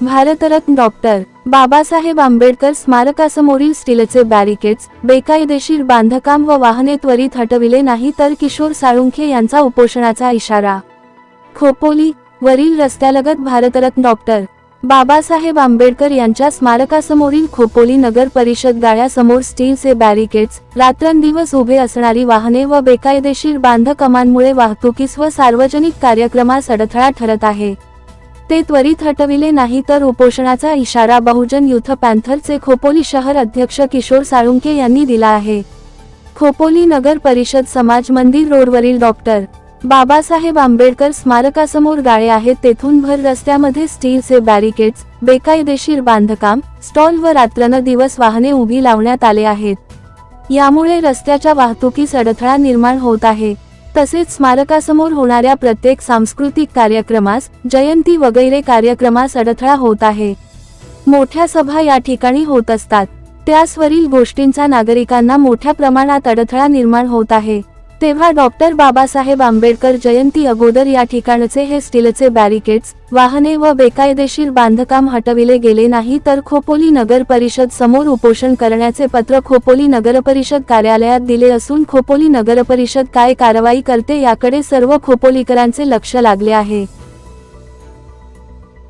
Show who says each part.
Speaker 1: Bharat Ratna doctor Babasaheb Ambedkar स्मारकासमोरील स्टीलचे barricades, बेकायदेशीर बांधकाम व वाहने त्वरित हटविले नाही तर किशोर साळुंखे यांचा उपोषणाचा इशारा. खोपोली वरील रस्त्यालगत भारतरत्न डॉक्टर बाबासाहेब आंबेडकर यांच्या स्मारकासमोरील खोपोली नगर परिषद गाळ्यासमोर स्टीलचे बॅरिकेड्स, रात्रंदिवस उभे असणारी वाहने व बेकायदेशीर बांधकामांमुळे वाहतुकीस व सार्वजनिक कार्यक्रमास अडथळा ठरत आहे. ते त्वरित हटविले नाही तर उपोषणाचा इशारा बहुजन युथ पॅन्थरचे खोपोली शहर अध्यक्ष किशोर साळुंखे यांनी दिला आहे. खोपोली नगर परिषद समाज मंदिर रोडवरील डॉक्टर बाबासाहेब आंबेडकर स्मारकासमोर गाळे आहेत, तेथून भर रस्त्यामध्ये स्टीलचे बॅरिकेड्स, बेकायदेशीर बांधकाम, स्टॉल व रात्रंदिवस वाहने उभी लावण्यात आले आहेत. यामुळे रस्त्याच्या वाहतुकीस अडथळा निर्माण होत आहे. तसेच स्मारकासमोर होणाऱ्या प्रत्येक सांस्कृतिक कार्यक्रमास, जयंती वगैरे कार्यक्रमास अडथळा होत आहे. मोठ्या सभा या ठिकाणी होत असतात, त्यासवरील गोष्टींचा नागरिकांना मोठ्या प्रमाणात अडथळा निर्माण होत आहे. तेव्हा डॉक्टर बाबासाहेब आंबेडकर जयंती अगोदर या ठिकाणचे हे स्टीलचे बॅरिकेड्स, वाहने व बेकायदेशीर बांधकाम हटविले गेले नाही तर खोपोली नगर परिषद समोर उपोषण करण्याचे पत्र खोपोली नगरपरिषद कार्यालयात दिले असून खोपोली नगरपरिषद काय कारवाई करते याकडे सर्व खोपोलीकरांचे लक्ष लागले आहे.